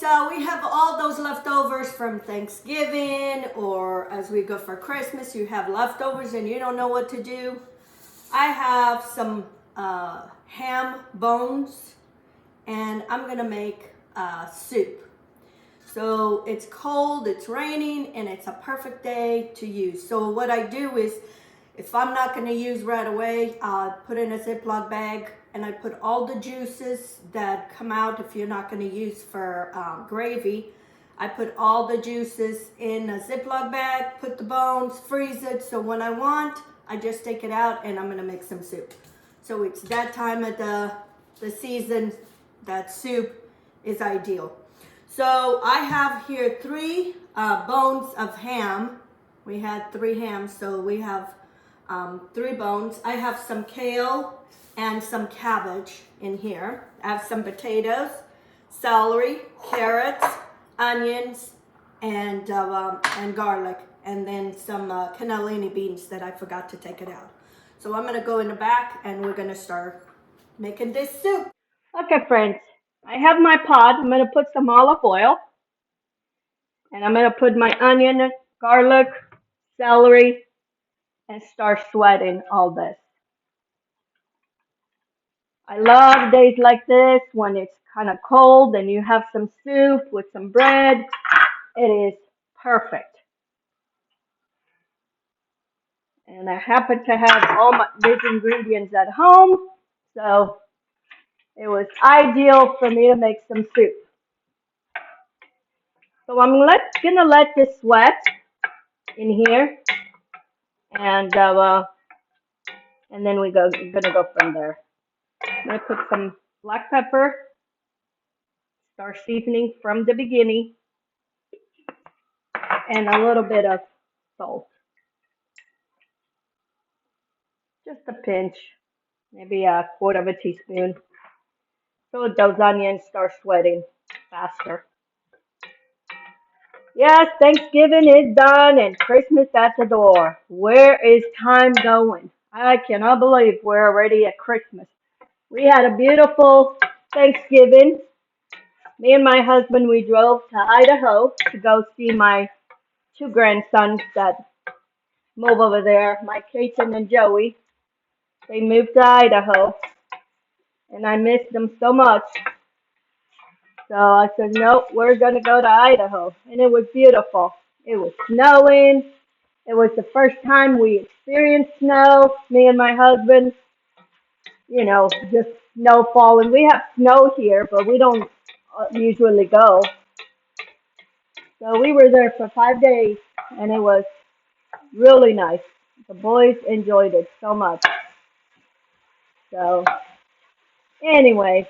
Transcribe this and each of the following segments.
we have all those leftovers from Thanksgiving, or as we go for Christmas, you have leftovers and you don't know what to do. I have some ham bones, and I'm gonna make soup. So it's cold, it's raining, and it's a perfect day to use. So what I do is, if I'm not gonna use right away, I put in a Ziploc bag and I put all the juices that come out if you're not gonna use for gravy. I put all the juices in a Ziploc bag, put the bones, freeze it, so when I want, I just take it out and I'm gonna make some soup. So it's that time of the season that soup is ideal. So I have here 3 bones of ham. We had 3 hams, so we have 3 bones. I have some kale and some cabbage in here. I have some potatoes, celery, carrots, onions, and garlic, and then some cannellini beans that I forgot to take it out. So I'm gonna go in the back and we're gonna start making this soup. Okay, friends, I have my pot. I'm gonna put some olive oil, and I'm gonna put my onion, garlic, celery, and start sweating all this. I love days like this when it's kind of cold and you have some soup with some bread. It is perfect. And I happen to have all these ingredients at home, so it was ideal for me to make some soup. So I'm gonna let this sweat in here, and then we're gonna go from there. I'm gonna put some black pepper, start seasoning from the beginning, and a little bit of salt. Just a pinch, maybe a quarter of a teaspoon, so those onions start sweating faster. Yes, Thanksgiving is done and Christmas at the door. Where is time going? I cannot believe we're already at Christmas. We had a beautiful Thanksgiving. Me and my husband, we drove to Idaho to go see my 2 grandsons that move over there, my Kason and Joey. They moved to Idaho, and I missed them so much. So I said, nope, we're going to go to Idaho. And it was beautiful. It was snowing. It was the first time we experienced snow, me and my husband. You know, just snow falling. We have snow here, but we don't usually go. So we were there for 5 days, and it was really nice. The boys enjoyed it so much. So, anyway,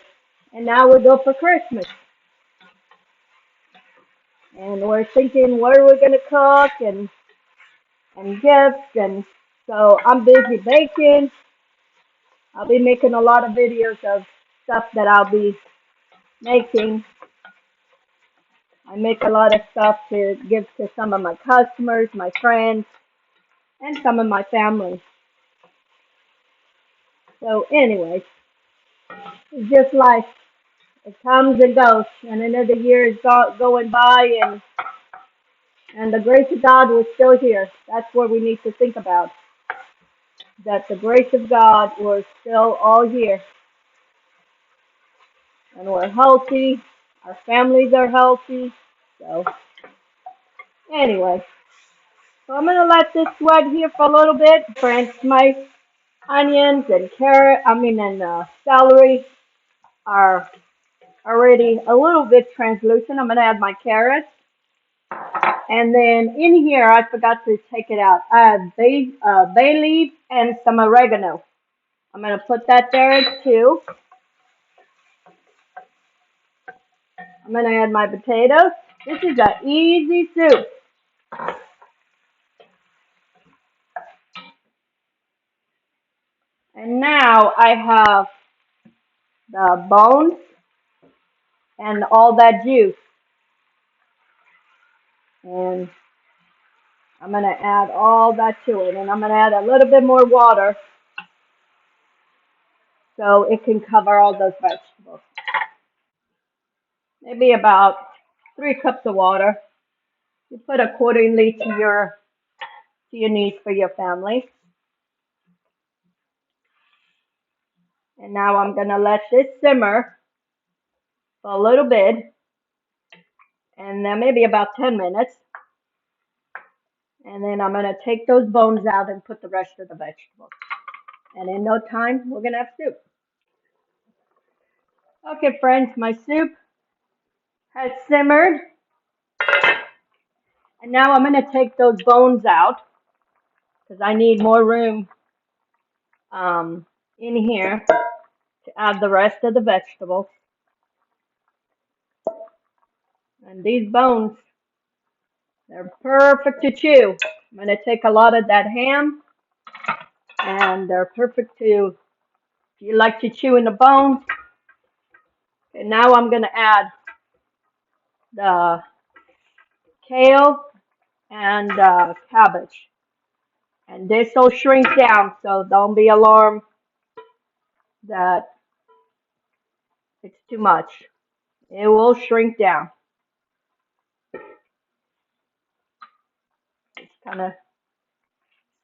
and now we go for Christmas. And we're thinking, what are we going to cook and gifts. And so I'm busy baking. I'll be making a lot of videos of stuff that I'll be making. I make a lot of stuff to give to some of my customers, my friends, and some of my family. So anyway, it's just life. It comes and goes, and another year is going by, and the grace of God was still here. That's what we need to think about, that the grace of God was still all here. And we're healthy. Our families are healthy. So anyway, so I'm going to let this sweat here for a little bit. Friends, my onions and celery are already a little bit translucent. I'm going to add my carrots. And then in here, I forgot to take it out. I have bay leaf and some oregano. I'm going to put that there too. I'm going to add my potatoes. This is an easy soup. And now I have the bones and all that juice. And I'm going to add all that to it. And I'm going to add a little bit more water so it can cover all those vegetables. Maybe about 3 cups of water. You put accordingly to your needs for your family. And now I'm going to let this simmer for a little bit, and then maybe about 10 minutes. And then I'm going to take those bones out and put the rest of the vegetables. And in no time, we're going to have soup. Okay, friends, my soup has simmered. And now I'm going to take those bones out because I need more room in here to add the rest of the vegetables. And these bones, they're perfect to chew. I'm going to take a lot of that ham, and they're perfect to, if you like to chew in the bones. And now I'm going to add the kale and cabbage. And this will shrink down, so don't be alarmed that it's too much. It will shrink down. Just kind of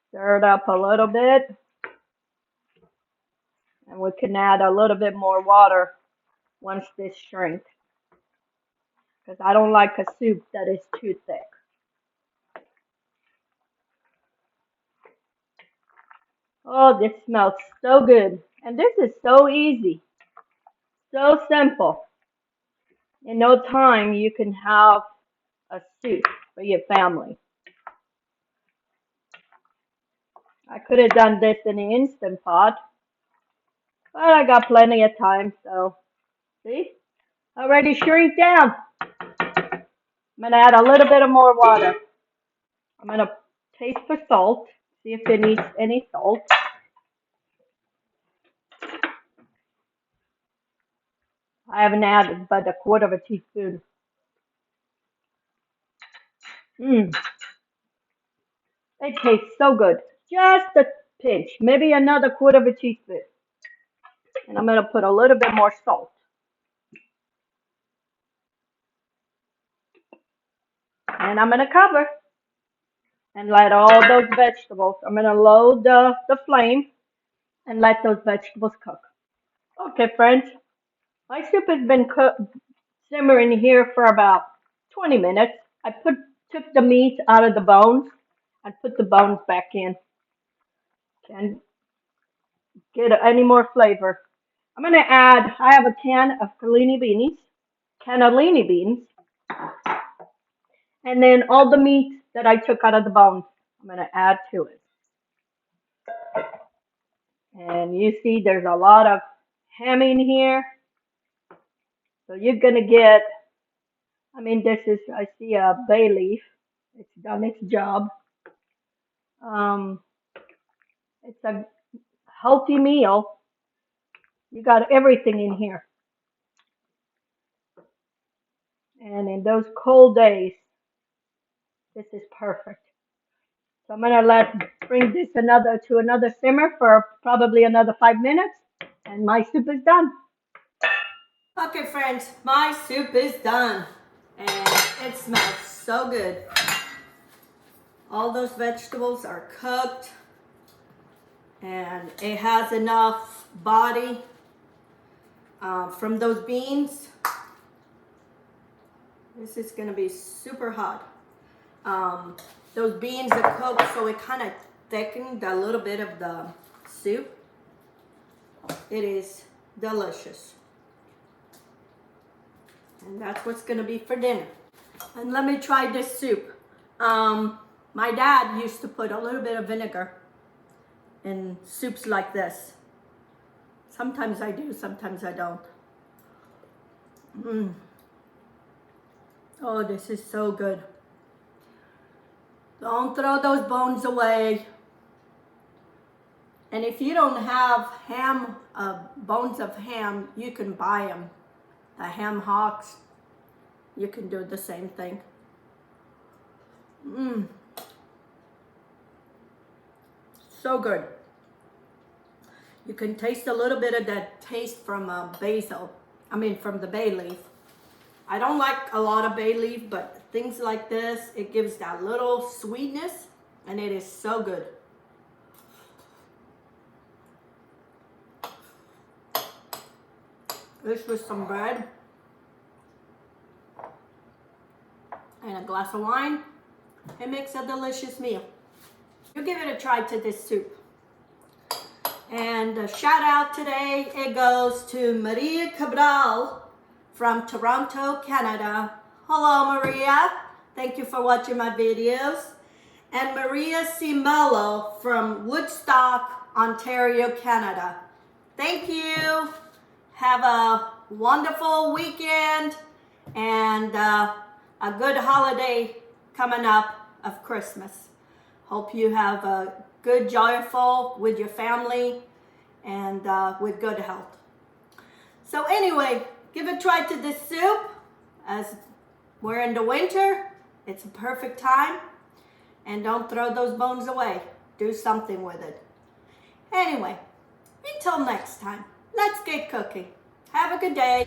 stir it up a little bit. And we can add a little bit more water once this shrinks, because I don't like a soup that is too thick. Oh, this smells so good. And this is so easy. So simple. In no time, you can have a soup for your family. I could have done this in an Instant Pot, but I got plenty of time, so see? Already shrink down. I'm going to add a little bit of more water. I'm going to taste for salt, see if it needs any salt. I haven't added but 1/4 teaspoon. It tastes so good. Just a pinch, maybe another 1/4 teaspoon. And I'm going to put a little bit more salt. And I'm going to cover and let all those vegetables, I'm going to load the flame and let those vegetables cook. Okay, friends, my soup has been simmering here for about 20 minutes. I took the meat out of the bones and put the bones back in. And get any more flavor. I'm going to add, I have a can of cannellini beans, and then all the meat that I took out of the bones, I'm going to add to it. And you see there's a lot of ham in here. So you're going to get, this is, I see a bay leaf. It's done its job. It's a healthy meal. You got everything in here. And in those cold days, this is perfect. So I'm gonna bring this to another simmer for probably another 5 minutes, and my soup is done. Okay, friends, my soup is done, and it smells so good. All those vegetables are cooked, and it has enough body from those beans. This is gonna be super hot. Those beans are cooked, so it kind of thickened a little bit of the soup. It is delicious. And that's what's going to be for dinner. And let me try this soup. My dad used to put a little bit of vinegar in soups like this. Sometimes I do, sometimes I don't. Oh, this is so good. Don't throw those bones away. And if you don't have ham, bones of ham, you can buy them. The ham hocks, you can do the same thing. So good. You can taste a little bit of that taste from from the bay leaf. I don't like a lot of bay leaf, but things like this, it gives that little sweetness, and it is so good. This with some bread and a glass of wine. It makes a delicious meal. You give it a try to this soup. And a shout out today, it goes to Maria Cabral from Toronto, Canada. Hello, Maria. Thank you for watching my videos. And Maria Cimello from Woodstock, Ontario, Canada. Thank you. Have a wonderful weekend and a good holiday coming up of Christmas. Hope you have a good, joyful with your family and with good health. So anyway, give a try to this soup. As we're in the winter, it's a perfect time. And don't throw those bones away. Do something with it. Anyway, until next time, let's get cooking. Have a good day.